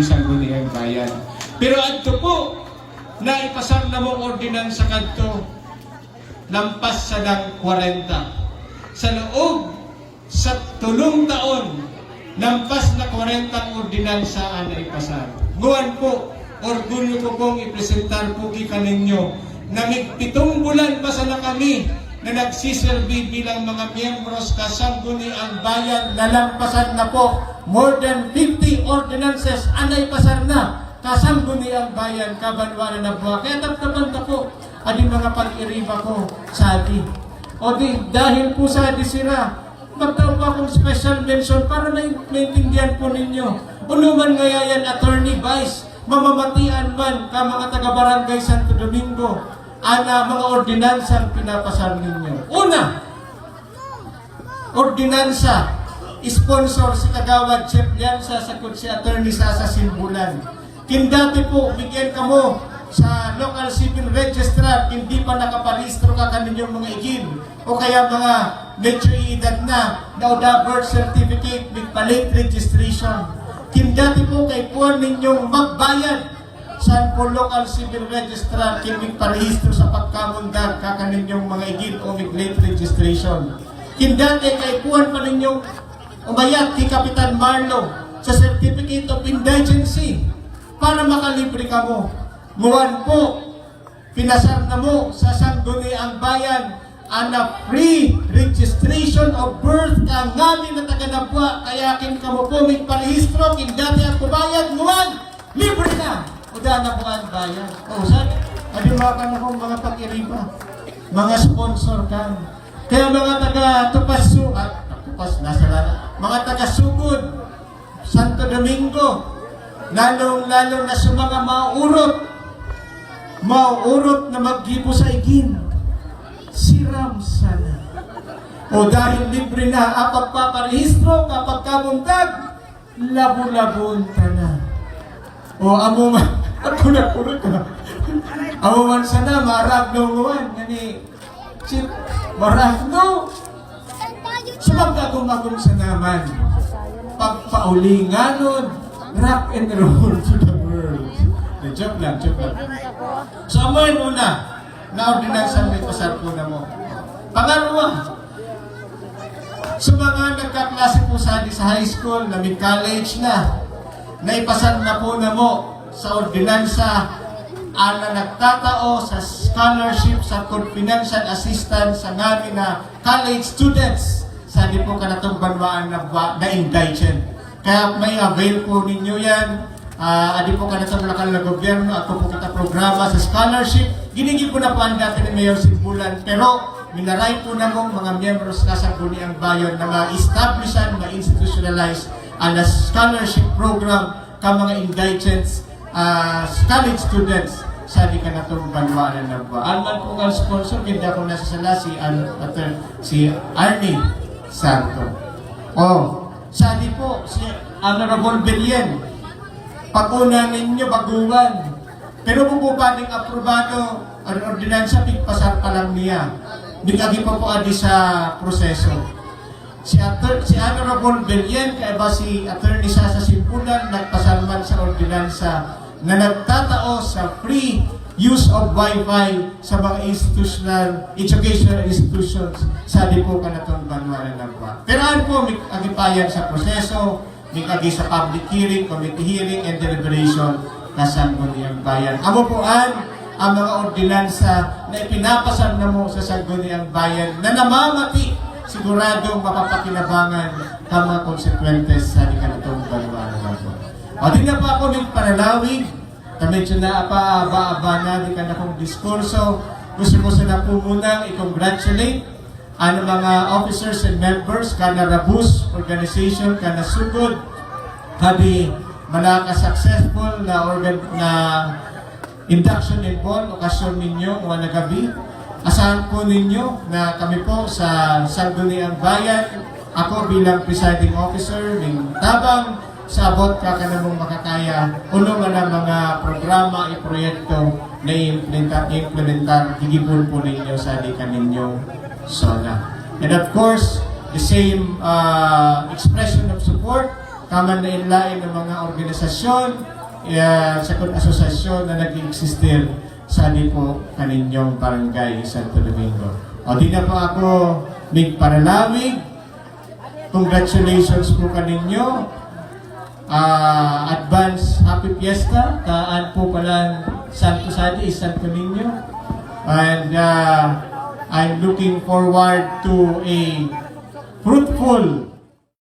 Sangguniang Bayan. Pero adto po na ipasar na mo ordinansa kadto lampas sa ng 40. Sa loob sa 3 taon lampas na 40 ordinansa ang ipasar. Nguwan po, orgulyo ko pong ipresentar po kaninyo na may 7 bulan pa sana kami na nagsiserbi bilang mga miyembros Sangguniang Bayan. Nalampasan na po more than 50 ordinances anay pasar na Sangguniang Bayan kabanwaran na buwa. Kaya taptapan na po ading mga pag-iriba ko sa adi. O di, dahil po sa adi sila, magtawag akong special mention para maintindihan po ninyo. Unuman ngayon, Attorney Vice, mamamatian man ka mga taga-barangay Santo Domingo, ana mga ordinansang pinapasar ninyo. Una, ordinansa, sponsor si Kagawad Chef Liansa sa si Attorney Sasa Simbulan. Kindati po, bigyan ka mo sa local civil registrar, hindi pa nakaparehistro ka kaninyong mga igin o kaya mga medyo edad na da birth certificate with palate registration. Kindati po kay puwan ninyong magbayad saan po local civil registrar kinig parehistro sa pagkamundag ka kaninyong mga igin o with late registration. Kindati kay puwan pa ninyong umayat kay Kapitan Marlo sa certificate of indigency para makalibre ka mo. Nguwan po, pinasar na mo sa Sangguniang Bayan ana free registration of birth ka ngamin na taga-Nabwa, kaya kin ka mo po may parehistro, kindati ang kubayad, nguwan, libre na! O da na po ang bayan. O saan? Adiwakan akong mga pag-iriba, mga sponsor ka. Kaya mga taga-Tupasu, Tupas, nasa lana, mga taga-Sugod, Santo Domingo, lalong-lalo na sa mga mauurot na maggibo sa igin, siram sana. O dahil libre na ang pagpaparehistro kapag kabuntag, labo-labon ka na. O amo man, kunat-kunat ka. Amo man sana, maragno nguwan, nani, chip, maragno. Sumagagumagum sa naman, pagpaulinganon, rock and roll to the world. Joke lang, joke lang. So, amoy muna na ordinansa may pasar po na mo. Pangalawa, sa mga nagkaklase po sa high school, na may college na, naipasar na po na mo sa ordinansa na nagtatao sa scholarship sa financial assistance sa ngamin na college students sa di po kanatong banwaan na indigent. Kaya may avail po ninyo yan. Adi po ka na sa lokal na gobyerno, ako po kita programa sa scholarship. Ginigil po na po ang dati ni Mayor Simbulan, pero minaray po na mong mga miyembros na sa Sangguniang Bayan na ma-establishan, ma-institutionalize ang scholarship program ka mga indigents, college students sa di ka na itong banwaan na ba. Alman po ang sponsor, hindi ako nasa sala si Arnie Santo. Sa di po, si Honorable Bellien, pag-una ninyo, baguhan. Pero kung po paning aprobado ang ordinansa, pigpasar pa lang niya. Bigagi pa po adi sa proseso. Si Honorable Bellien, kaya ba si Attorney Sasa Simbulan, nagpasarman sa ordinansa na nagtatao sa free use of Wi-Fi sa mga educational institutions sa di po kanatong banwaran na ba. Pero ano po, may agipayan sa proseso, may agi sa public hearing, committee hearing, and deliberation na Sangguniang Bayan. Amo po ang mga ordinansa na ipinapasar na mo sa Sangguniang Bayan na namamati, siguradong mapapakinabangan ang mga konsekwentes sa di kanatong banwaran na ba. O di na pa ako may panalawig, na medyo na pa-aba na di ka na kong diskurso. Gusto ko sana po muna i-congratulate ang mga officers and members kana Rabus organization, kana Sugod, kami malaka-successful na induction and ball okasyon ninyo mga gabi. Asahan po ninyo na kami po sa Sangguniang Bayan, ako bilang presiding officer ng tabang sa abot ka kanamong makakaya uno man ang mga programa at proyekto na implementar higipon po ninyo sa di kaninyong SONA. And of course, the same expression of support kaman na inlain ng mga organisasyon, sa asosasyon na nag-existir sa po kaninyong barangay Santo Domingo. O di na po ako migparalamig. Congratulations po kaninyo. Advance Happy Fiesta. Kaan po pala Santo Sadi, Santo Niño. And I'm looking forward to a fruitful